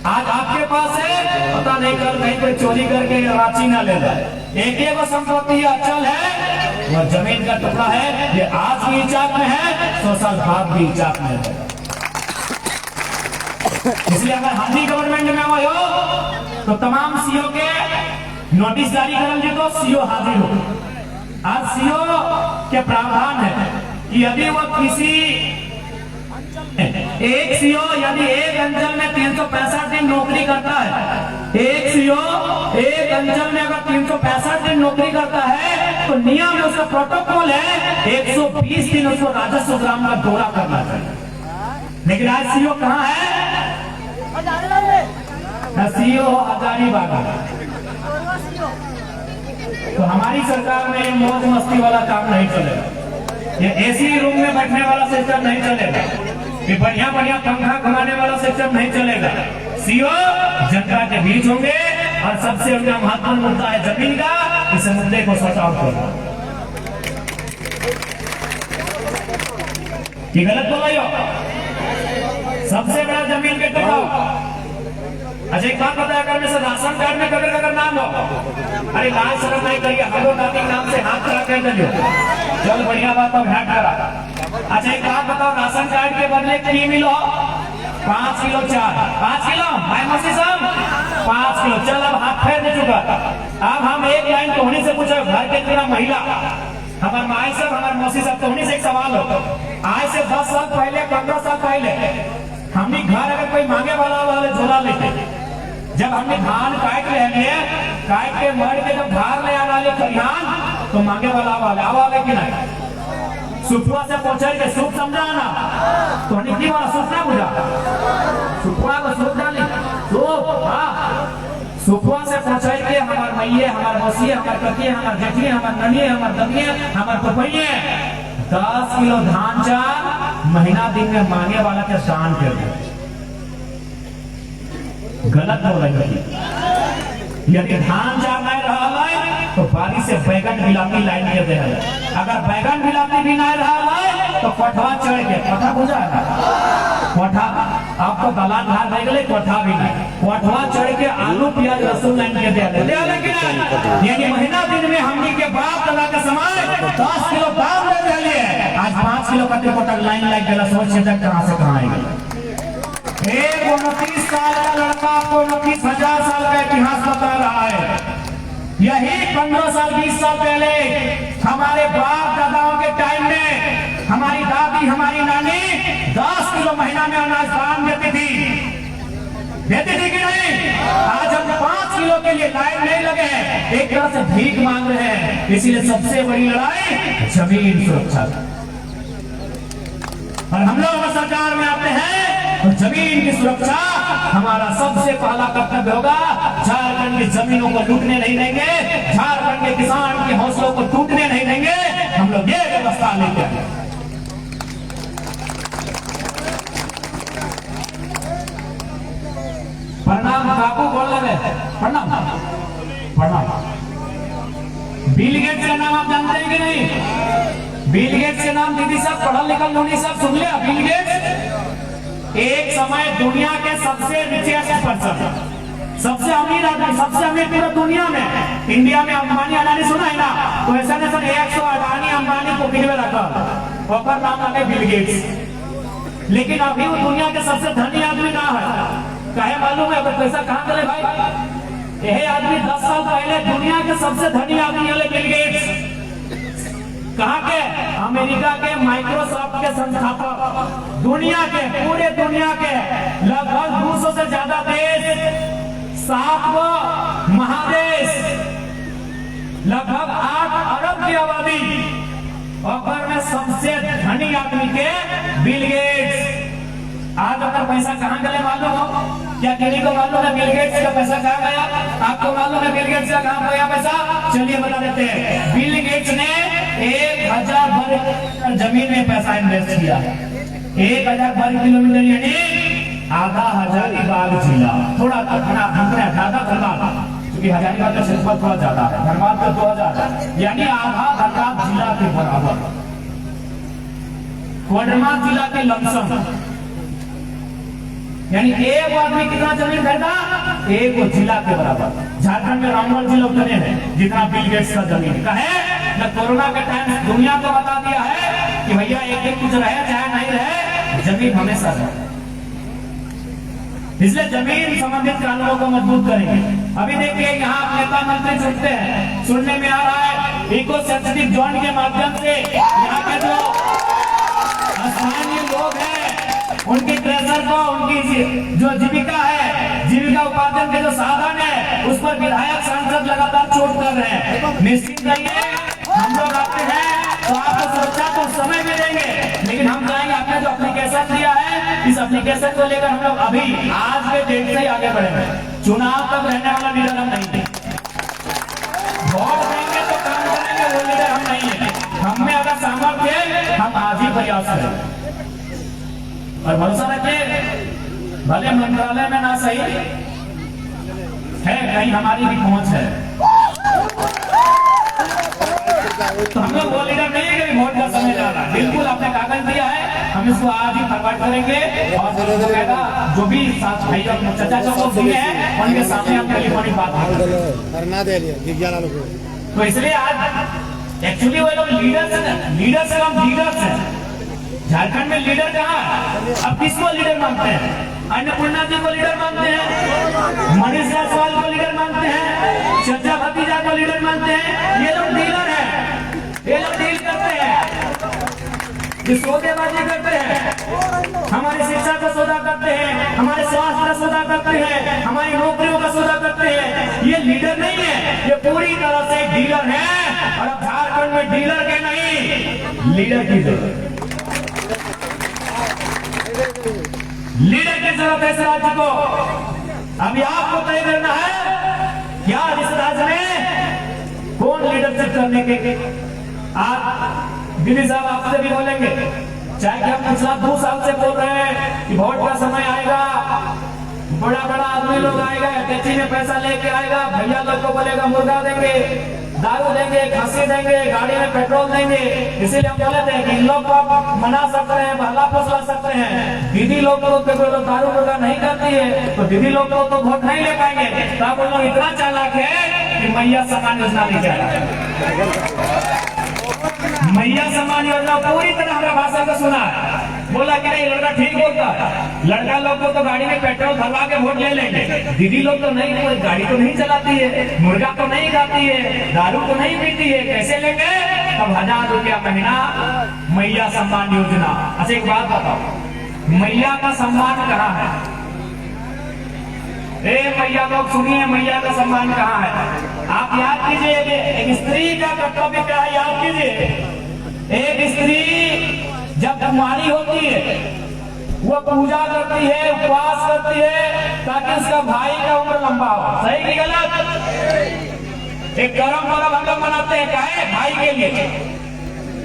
आज आपके पास है पता नहीं कल कहीं कोई चोरी करके रांची ना ले जाए। एक वो संपत्ति अचल है, वह जमीन का टुकड़ा है, ये आज भी इचाक में है, 100 साल बाद भी इचाक में है। इसलिए अगर हम भी गवर्नमेंट में आए हो तो तमाम सीओ के नोटिस जारी करल जी तो सीओ हाजिर हो। आज सीओ के प्रावधान है कि यदि वो किसी एक सीओ यदि एक अंचल में 365 दिन नौकरी करता है, एक सीओ एक अंचल में अगर 365 दिन नौकरी करता है तो नियम में उसका प्रोटोकॉल है 120 दिन उसको राजस्व ग्राम का दौरा करना चाहिए। लेकिन आज सीओ कहाँ है? सीओ हजारीबाग। तो हमारी सरकार में ये मौज मस्ती वाला काम नहीं चलेगा, ये एसी रूम में बैठने वाला सिस्टम नहीं चलेगा, ये बढ़िया बढ़िया पंखा घुमाने वाला सिस्टम नहीं चलेगा। सीओ जनता के बीच होंगे और सबसे उनका महत्वपूर्ण मुद्दा है जमीन का। इस मुद्दे को सॉर्ट आउट करना। ये गलत बोला यो, सबसे बड़ा जमीन के टुकड़ा। अच्छा एक बात बताया, अगर में राशन कार्ड में कगर कगर नाम हो, अरे लाल शर्म नहीं करिए, हेलो दादी नाम से हाथ खड़ा कर दियो, चल बढ़िया बात हो, भेंट करा। अच्छा एक बात बताओ, राशन कार्ड के बदले की मिलो 5 किलो चार, 5 किलो भाई मौसी साहब 5 किलो। चल अब हाथ फेर दे चुका। अब हम एक लाइन तोहनी से पूछो, घर के पूरा महिला हमारे माई साहब हमारे मौसी साहब, तोहनी से एक सवाल हो। आज से 10 साल पहले 15 साल पहले हमने घर अगर कोई मांगे वाले झोला लेते, जब हमने धान काट ले काट के मर के जब धार ले आना ले खरिहान, तो मांगे वाले कि नहीं सुखुआ से पहुंचे के सुख समझा ना, तो निकी वाला सुख ना बुझा, सुखुआ को सुख डाली सुख। हाँ सुखुआ से पहुंचे के हमार मैये हमार मौसी हमार कतिये हमार जेठिये हमार ननिये हमार दमिये हमार पपैये 10 किलो धान चार महीना दिन में मांगे वाला के शान कर दे। गलत हो रही है। यदि धान चार नहीं रहा है तो बारिश से बैगन बिलाती लाइन के दे है। अगर बैगन बिलाती भी नहीं रहा है तो कोठवा चढ़ के कोठा बुझा है कोठा, अब तो दलान धार रह गए, कोठा भी नहीं, कोठवा चढ़ के आलू प्याज लहसुन लाइन के दे यानी महीना दिन में हमनी के बाप दादा के समय 10 किलो दाम दे दिए, आज 5 किलो कटे कोटक लाइन लग गया। सोच कहां से कहां आएगी। एक 29 साल का लड़का आपको 29,000 साल का इतिहास बता रहा है। यही 15 साल 20 साल पहले हमारे बाप दादाओं के टाइम में हमारी दादी हमारी नानी 10 किलो महीना में अनाज दान देती थी कि नहीं? आज हम 5 किलो के लिए लाइन नहीं लगे हैं, एक तरह से भीख मांग रहे हैं। इसीलिए सबसे बड़ी लड़ाई जमीन सुरक्षा। और हम लोग सरकार में आते हैं तो जमीन की सुरक्षा हमारा सबसे पहला कर्तव्य होगा। झारखंड की जमीनों को लूटने नहीं देंगे, झारखंड के किसान के हौसलों को टूटने नहीं देंगे। हम लोग ये व्यवस्था लेके आए। प्रणाम बाबू बोल रहे, प्रणाम प्रणाम। बिल गेट्स का नाम आप जानते हैं कि नहीं? बिल गेट्स के नाम दीदी साहब पढ़ल लिखल लोनी साहब सुन लिया। बिल गेट्स एक समय दुनिया के सबसे रिचेस्ट पर्सन, सबसे अमीर आदमी, सबसे अमीर पूरे दुनिया में। इंडिया में अंबानी अडानी सुना है ना, तो ऐसा नहीं सर 100 अडानी अंबानी को गिरवे रखा और नाम आने बिल गेट्स। लेकिन अभी वो दुनिया के सबसे धनी आदमी ना है, कहे मालूम है? अगर पैसा कहाँ चले भाई, यही आदमी 10 साल पहले दुनिया के सबसे धनी आदमी वाले बिल गेट्स कहाँ के? अमेरिका के माइक्रोसॉफ्ट के संस्थापक, दुनिया के पूरे दुनिया के लगभग 200 से ज्यादा देश, 7 महादेश, लगभग 8 अरब की आबादी और में सबसे धनी आदमी के बिल गेट्स। आज अगर पैसा कहाँ गए मालूम हो क्या? किसी को मालूम है बिल गेट्स का पैसा कहाँ गया? आपको मालूम है बिल गेट्स का कहाँ गया पैसा? चलिए बता देते हैं। बिल गेट्स ने 1000 वर्ग जमीन में पैसा इन्वेस्ट किया। 1000 वर्ग किलोमीटर यानी आधा हजारीबाग जिला, थोड़ा ज्यादा धनबाद, क्योंकि हजारीबाग का क्षेत्रफल थोड़ा ज्यादा है, धनबाद का 2000 यानी आधा धनबाद जिला के बराबर। कोडरमा जिला के लमसम यानी एक आदमी कितना जमीन खरीदा? एक जिला के बराबर। झारखंड में रामगढ़ जिला उतने हैं जितना बिल गेट्स का जमीन का है। न कोरोना के टाइम दुनिया को बता दिया है कि भैया एक दिन कुछ रहे चाहे नहीं रहे, जमीन हमेशा है। इसलिए जमीन संबंधित कानूनों को मजबूत करेंगे। अभी देखिए यहाँ नेता मंत्री जुटते हैं, सुनने में आ रहा है इको सेंसिटिव जोन के माध्यम से यहाँ के जो स्थानीय लोग हैं उनकी ट्रेजर को, उनकी जो जीविका है, जीविका उपार्जन के जो साधन है, उस पर विधायक सांसद लगातार चोट कर रहे हैं। निश्चित रहिए हम लोग आते हैं तो आपको सुरक्षा तो समय में देंगे, लेकिन हम चाहेंगे आपने जो एप्लीकेशन दिया है, इस एप्लीकेशन को लेकर हम लोग अभी आज के डेट से ही आगे बढ़ेंगे। चुनाव तक रहने वाला लीडर हम नहीं है, वोट देंगे तो काम करेंगे, वो लीडर हम नहीं है। हम में अगर सामर्थ्य है हम आज ही प्रयास करें और भरोसा रखिए भले मंत्रालय में ना सही है, कहीं हमारी भी पहुंच है। तो हम लोग वो लीडर नहीं है कि वोट का समय जा रहा है। बिल्कुल आपने कागज दिया है, हम इसको आज ही फॉरवर्ड करेंगे और जो भी साथ भाई चाचा जो लोग दिए हैं उनके सामने हम टेलीफोनिक बात करेंगे। तो इसलिए आज एक्चुअली वो लोग लीडर्स हैं, लीडर्स हैं। झारखंड में लीडर कहाँ है? अब किसको लीडर मानते हैं? अन्नपूर्णा जी को लीडर मानते हैं, मनीष जायसवाल को लीडर मानते हैं, चचा भतीजा को लीडर मानते हैं। ये लोग डीलर हैं, ये लोग डील करते हैं, ये सौदेबाजी करते हैं, हमारी शिक्षा का सौदा करते हैं, हमारे स्वास्थ्य का सौदा करते हैं, हमारी नौकरियों का सौदा करते हैं। ये लीडर नहीं है, ये पूरी तरह से डीलर है। और अब झारखंड में डीलर के नहीं, लीडर की जरूरत, लीडर की जरूरत है इस राज्य को। अभी आपको तय करना है क्या इस राज्य में कौन लीडरशिप करने के। आज दिल्ली साहब आपसे भी बोलेंगे, चाहे कि हम पिछला 2 साल से बोल रहे हैं कि वोट का समय आएगा, बड़ा बड़ा आदमी लोग आएगा, अटैची में पैसा लेके आएगा, भैया लोग को बोलेगा मुर्गा देंगे, दारू देंगे, खांसी देंगे, गाड़ी में पेट्रोल देंगे। इसीलिए हम बोले थे कि इन लोग को आप मना सकते हैं, बहला फुसला सकते हैं। दीदी लोग को दारू मुर्गा नहीं करती है तो दीदी लोग को तो वोट नहीं ले पाएंगे। तो आप लोग इतना चालाक है कि मैया सम्मान योजना लेके आया। मैया सम्मान योजना पूरी तरह हमारा भाषण को सुना है, बोला कि नहीं लड़का ठीक बोलता है। लड़का लोग को तो गाड़ी में पेट्रोल भरवा के वोट ले लेंगे, दीदी लोग तो नहीं, कोई गाड़ी तो नहीं चलाती है, मुर्गा तो नहीं खाती है, दारू तो नहीं पीती है, कैसे लेंगे? तब 1000 रुपया महीना मैया सम्मान योजना। अच्छा एक बात बताओ, मैया का सम्मान कहाँ है? मैया लोग सुनिए, मैया का सम्मान कहाँ है? आप याद कीजिए, एक स्त्री का कर्तव्य क्या है, याद कीजिए। एक स्त्री जब कुंवारी होती है वो पूजा करती है, उपवास करती है ताकि उसका भाई का उम्र लंबा हो। सही कि गलत? एक गरम गरम हम लोग मनाते हैं, क्या है? भाई के लिए।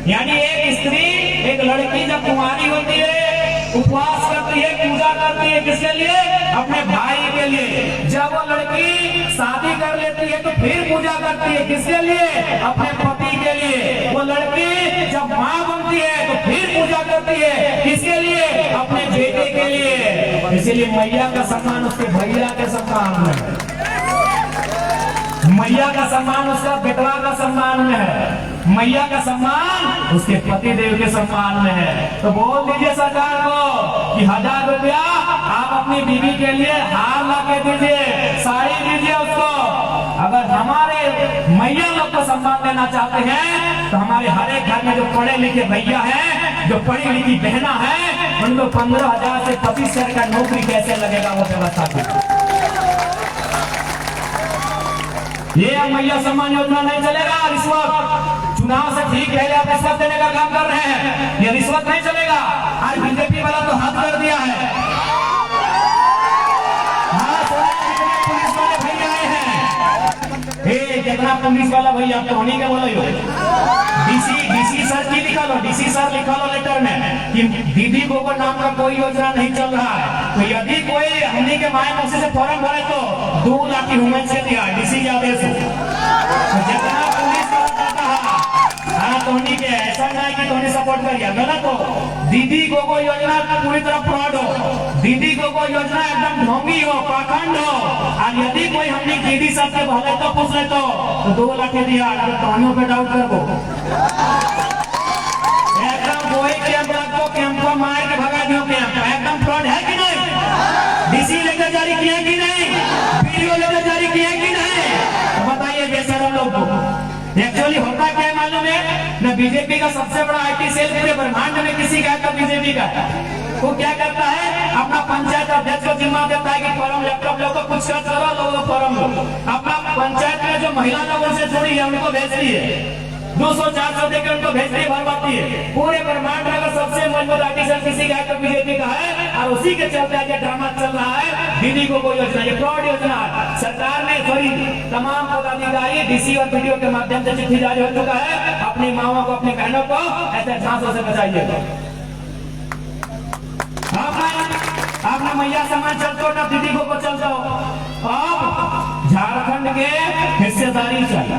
यानी एक स्त्री, एक लड़की जब कुंवारी होती है, उपवास करती है, पूजा करती है, किसके लिए? अपने भाई के लिए। जब वो लड़की शादी कर लेती है तो फिर पूजा करती है, किसके लिए? अपने पति के लिए। वो लड़की जब माँ बनती है तो फिर पूजा करती है, किसके लिए? अपने बेटे के लिए। इसीलिए मैया का सम्मान उसके भैया के सम्मान में है, मैया का सम्मान उसका बेटवा का सम्मान में है, मैया का सम्मान उसके पति देव के सम्मान में है। तो बोल दीजिए सरकार को कि 1000 रुपया आप अपनी बीवी के लिए हार ला के दीजिए, साड़ी दीजिए उसको। अगर हमारे मैया लोग को सम्मान देना चाहते हैं तो हमारे हर एक घर में जो पढ़े लिखे भैया हैं, जो पढ़ी लिखी बहना है, उनको 15,000 से 25,000 का नौकरी कैसे लगेगा वो व्यवस्था कीजिए। ये मैया सम्मान योजना नहीं चलेगा। रिश्वत चुनाव से ठीक पहले आप रिश्वत देने का काम कर रहे हैं, ये रिश्वत नहीं चलेगा। आज बीजेपी वाला तो हद कर दिया है। पुलिस वाले भैया आए हैं, कितना पुलिस वाला भैया तो होनी के बोलो। डीसी सर की लिखा लो, डीसी सर लिखा लो लेटर में कि दीदी गोबर नाम का कोई योजना नहीं चल रहा है। तो यदि कोई हमने के माए मौसी से फॉर्म भरे तो 2 लाख की हुमन से दिया डीसी के आदेश हो। तो जितना पुलिस के ऐसा नहीं कि तोने सपोर्ट करिए, गलत हो। दीदी गोगो योजना पूरी तरह फ्रॉड हो, दीदी गोगो योजना एकदम ढोंगी हो, पाखंड हो। और यदि कोई हमने दीदी सबके भले तो पूछ ले तो 2 लाख दिया, तोहनों पे डाउट कर दो। एकदम कोई कैंप रखो, कैंप को मार के भगा दियो, कैंप एकदम फ्रॉड है कि नहीं? डीसी लेटर जारी किया कि नहीं? वीडियो लेटर जारी किया कि नहीं? तो बताइए बेशरम लोग को एक्चुअली होता क्या है मालूम है? न बीजेपी का सबसे बड़ा आईटी सेल पूरे ब्रह्मांड में किसी का है, बीजेपी का। वो क्या करता है, अपना पंचायत अध्यक्ष को जिम्मा देता है कि फॉर्म लैपटॉप लोगों को कुछ कर करो, लोगों फॉर्म लो। अपना पंचायत में जो महिला लोगों से जुड़ी है उनको भेजती है, 200-400 देकर उनको भेजती भरवाती है। पूरे ब्रह्मांड में अगर सबसे मजबूत आईटी सेल किसी का है तो बीजेपी का है। और उसी के चलते आज ड्रामा चल रहा है दीदी को कोई योजना, ये फ्रॉड योजना है। सरकार ने सॉरी तमाम पदाधिकारी डीसी और वीडियो के माध्यम से चिट्ठी जारी हो चुका है, अपनी माओं को अपनी बहनों को ऐसे झांसों से बचाइए। आपने मैया समाज चलते ना दीदी को चल जाओ। अब झारखंड के हिस्सेदारी चाहिए,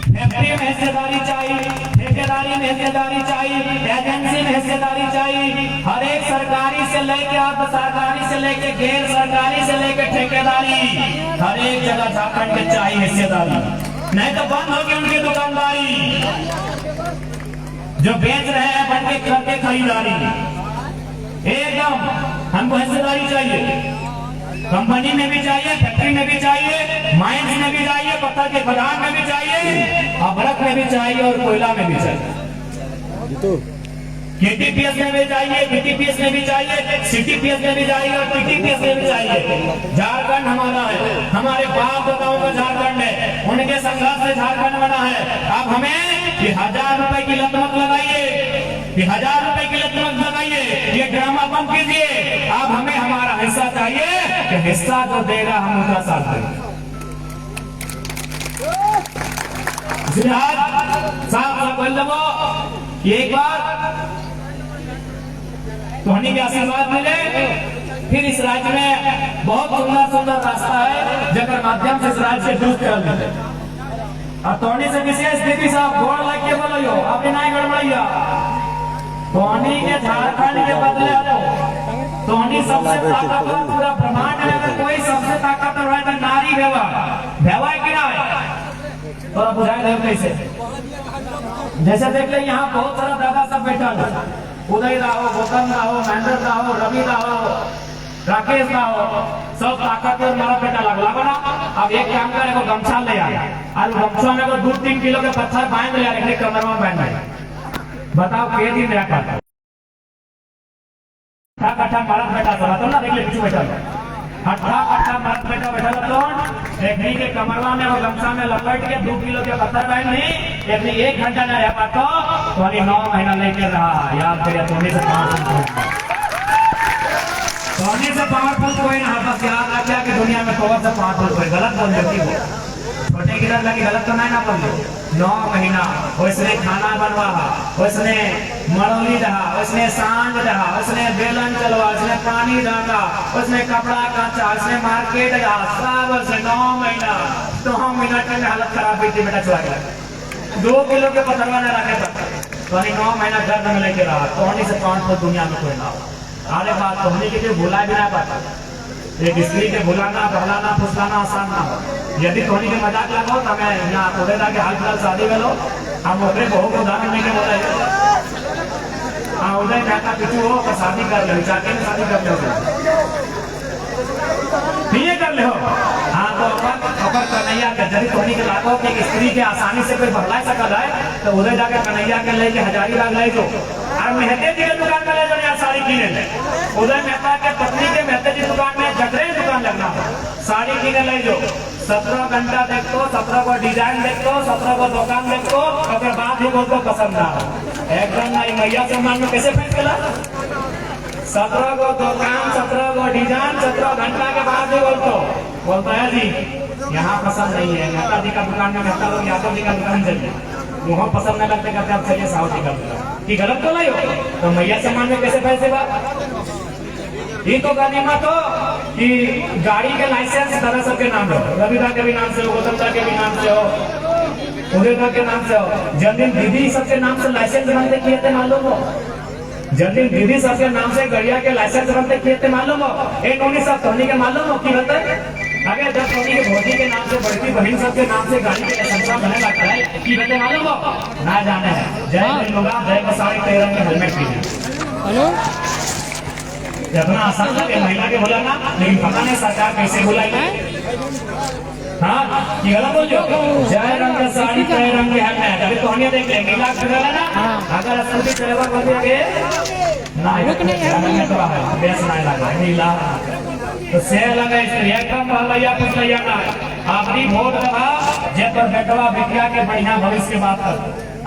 फैक्ट्री में हिस्सेदारी चाहिए, ठेकेदारी में हिस्सेदारी चाहिए, एजेंसी में हिस्सेदारी चाहिए। हर एक सरकारी से लेके अर्ध सरकारी से लेके गैर सरकारी से लेके ठेकेदारी, हर एक जगह झारखंड के चाहिए हिस्सेदारी। नहीं तो बंद होगी उनकी दुकानदारी। जो बेच रहे हैं बन के करके खरीदारी, एकदम हमको हिस्सेदारी चाहिए। कंपनी में भी चाहिए, फैक्ट्री में भी चाहिए, माइंस में भी चाहिए, पत्थर के खदान में भी चाहिए, अभरक में भी चाहिए और कोयला में भी चाहिए। केटीपीएस में भी चाहिए, बीटीपीएस में भी चाहिए, सीटीपीएस में भी चाहिए और टीटीपीएस में भी चाहिए। झारखंड हमारा है, हमारे बाप दादाओं का झारखंड है, उनके संघर्ष से झारखंड बना है। अब हमें ये 1000 रुपए की लत मत लगाइए, ये 1000 रुपए की लत मत लगाइए, ये ड्रामा बंद कीजिए। अब हमें हमारा हिस्सा चाहिए, कि हिस्सा जो देगा हम उसका साथ देंगे। इसलिए आज साफ बोल दो, एक बार धोनी के आशीर्वाद मिले, फिर इस राज्य में बहुत सुंदर सुंदर रास्ता है जगह माध्यम से इस राज्य से दूर चल देते। और धोनी से विशेष दीदी साहब गोड़ लग के बोलो, आपने नहीं गड़बड़िया। धोनी के झारखंड के बदले धोनी सबसे ताकतवर पूरा ब्रह्मांड में अगर कोई सबसे ताकतवर है तो नारी भेवा कि ना है, थोड़ा बुझाए दे कैसे। जैसे देख ले यहाँ बहुत सारा दादा सब बैठा है, उदय राहो, गौतम राहो, महेंद्र राहो, रवि राहो, राकेश राहो, सब ताकत और मारा बेटा लगला बना। अब एक काम करे को गमछा ले आया, और गमछा में को 2-3 किलो के पत्थर बांध लिया, रखने कमर में बांध लिया। बताओ के दिन मेरा करता कट्ठा मारत बेटा चला तो ना, देख ले पीछे बैठा कट्ठा मारत बेटा बैठा तो देखने के कमरवा में वो गमछा में लपेट के 2 किलो के पत्थर बांध ली। यदि 1 घंटा न रह पाता तो 9 महीना लेके रहा। याद करिए, धोनी से पावरफुल कोई ना, बस याद रखिए कि दुनिया में कौन सा पावरफुल कोई गलत बोल देती हो, छोटे गिरत लगी गलत तो नहीं ना बोल दो। 9 महीना उसने खाना बनवा, उसने मड़ौली रहा, उसने सांझ रहा, उसने बेलन चलवा, उसने पानी डाला, उसने कपड़ा काचा, उसने मार्केट गया, सब से 9 महीना। 9 मिनट में हालत खराब हुई थी बेटा, चुरा गया 2 किलो के पत्थरवा ने रखे तो 9 महीना घर में लेके रहा। धोनी से पावरफुल दुनिया में कोई ना हो। अरे बात धोनी के लिए भुला भी ना पाता, एक स्त्री के भुलाना, बहलाना, फुसलाना आसान ना हो। यदि धोनी के मजाक लगाओ तो मैं यहाँ उड़ेदा के हाल फिलहाल शादी में लो, हम उतरे बहु को उदाहरण नहीं के बोला हाँ उदय कहता पिछू हो तो शादी कर लो, चाहते में शादी कर लो, ये कर ले हो। हाँ तो अगर कन्हैया के जरिए धोनी के लागो कि स्त्री के आसानी से कोई बहला सकल है तो उदय जाके कन्हैया के लेके हजारी लाख ले जो और मेहते जी के दुकान में ले जाओ यार साड़ी कीने ले। उदय मेहता के पत्नी के मेहते जी दुकान में जगरे दुकान लगना साड़ी कीने ले जो 17 घंटा देखो, 17 को डिजाइन देखो, 17 को दुकान देखो, अगर बात ही बोलते पसंद ना हो एकदम नहीं। मैया सम्मान में कैसे फेंक गला 17 को दुकान, 17 को डिजाइन, 17 घंटा के बाद ही बोलता है जी यहाँ पसंद नहीं है। मेहता जी का दुकान में मेहता लोग यादव जी का दुकान चलिए, वहाँ पसंद नहीं लगते कहते आप चलिए साहु जी का दुकान की गलत तो नहीं हो। तो मैया सम्मान में कैसे पैसे बात ये तो गनीमत हो कि गाड़ी के लाइसेंस दादा सबके नाम हो, रविदा के भी नाम से हो, गौतम के भी नाम से हो, उदय के नाम से हो। जिन दिन दीदी सबके नाम से लाइसेंस बनते किए थे मालूम हो, जिन दिन दीदी सबके नाम से गड़िया के लाइसेंस बनते किए थे मालूम हो। एक धोनी सब धोनी के मालूम हो कि बताए अगर जब धोनी के भोजी के नाम से बड़की बहन सबके नाम से गाड़ी के लाइसेंस बने लगता है कि बताए मालूम हो ना जाने है। जय लोग जय को 13.5 के हेलमेट पीने इतना आसान था कि महिला के बुलाना, लेकिन पता नहीं सरकार कैसे बुलाई। हाँ ये गलत बोल जो जय रंग साड़ी जय रंग हेलमेट। अभी तो देख लेंगे नीला है ना, अगर स्कूटी ड्राइवर बन गए ना बेस नहीं लगा नीला तो से लगा एकदम भैया कुछ नहीं आना। आपकी वोट दबा जे पर बेटवा बिटिया के बढ़िया भविष्य की बात कर,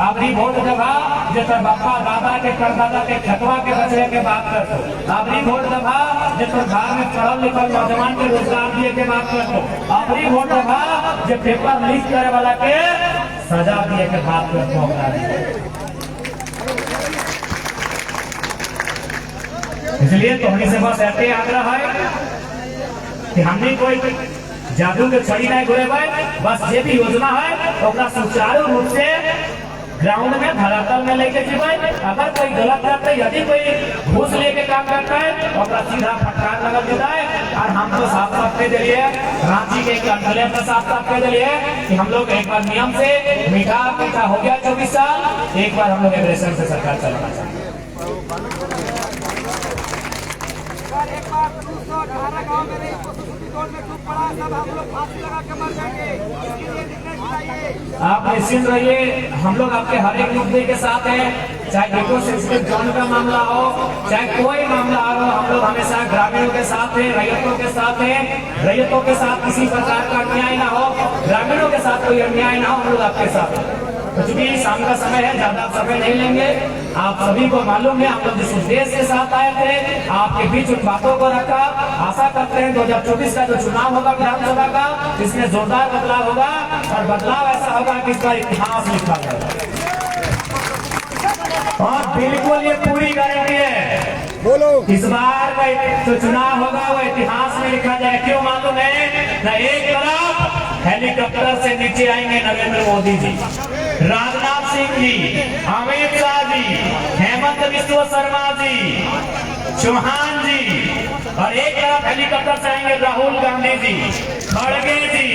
आपकी वोट दबा जे पर बापा दादा के परदादा के खतवा के बचने के बात कर, आपकी वोट दबा जे पर घर में पढ़ल लिखल नौजवान के रोजगार दिए के बात कर, आपकी वोट दबा जे पेपर लीक करे वाला के सजा दिए के बात कर। इसलिए तो हमें से बस ऐसे आग्रह है कि हमने कोई जादू के छड़ी नहीं घुरे बस ये भी योजना है तो सुचारू रूप से ग्राउंड में धरातल में लेके जीवे। अगर कोई गलत करते यदि कोई घूस लेके काम करता है तो सीधा फटकार लगा देता है। और हम तो साफ साफ कह दिए रांची के कंकले में साफ साफ कह दिए कि हम लोग एक बार नियम से मीठा मीठा हो गया 24 साल, एक बार हम लोग एग्रेशन से सरकार चलाना चाहिए। एक बार 218 गांव में नहीं में खूब पड़ा सब हम लोग फांसी लगा के मर जाएंगे, इसके लिए निर्णय चाहिए। आप निश्चिंत रहिए, हम लोग आपके हर एक मुद्दे के साथ हैं, चाहे इकोसिस्टम जोन का मामला हो चाहे कोई मामला हो, हम लोग हमेशा ग्रामीणों के साथ हैं, रैयतों के साथ हैं। रैयतों के साथ किसी प्रकार का अन्याय ना हो, ग्रामीणों के साथ कोई अन्याय ना हो, हम लोग आपके साथ हैं। तो चूंकि शाम का समय है, ज्यादा समय नहीं लेंगे। आप सभी को मालूम है हम लोग जिस उद्देश्य के साथ आए थे आपके बीच उन बातों को रखा। आशा करते हैं 2024 का जो चुनाव होगा विधानसभा का, इसमें जोरदार बदलाव होगा और बदलाव ऐसा होगा कि इसका इतिहास लिखा जाएगा। और बिल्कुल ये पूरी गारंटी है, बोलो इस बार का जो चुनाव होगा वो इतिहास में लिखा जाए। क्यों मालूम है न, एक तरफ हेलीकॉप्टर से नीचे आएंगे नरेंद्र मोदी जी, राजनाथ सिंह जी, अमित शाह जी, हेमंत बिस्वा शर्मा जी, चौहान जी, और एक तरफ हेलीकॉप्टर से आएंगे राहुल गांधी जी, खड़गे जी,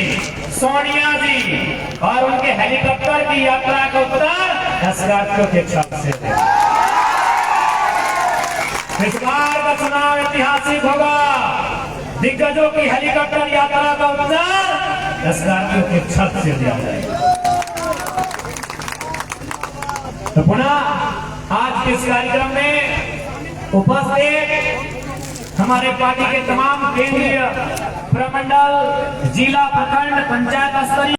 सोनिया जी, और उनके हेलीकॉप्टर की यात्रा का उत्तर स्कॉर्पियो के छत से। इस बार का चुनाव ऐतिहासिक होगा, दिग्गजों की हेलीकॉप्टर यात्रा का उत्तर स्कॉर्पियो के छत से दिया जाएगा। तो पुनः आज के इस कार्यक्रम में उपस्थित हमारे पार्टी के तमाम केंद्रीय प्रमंडल, जिला, प्रखंड, पंचायत स्तरीय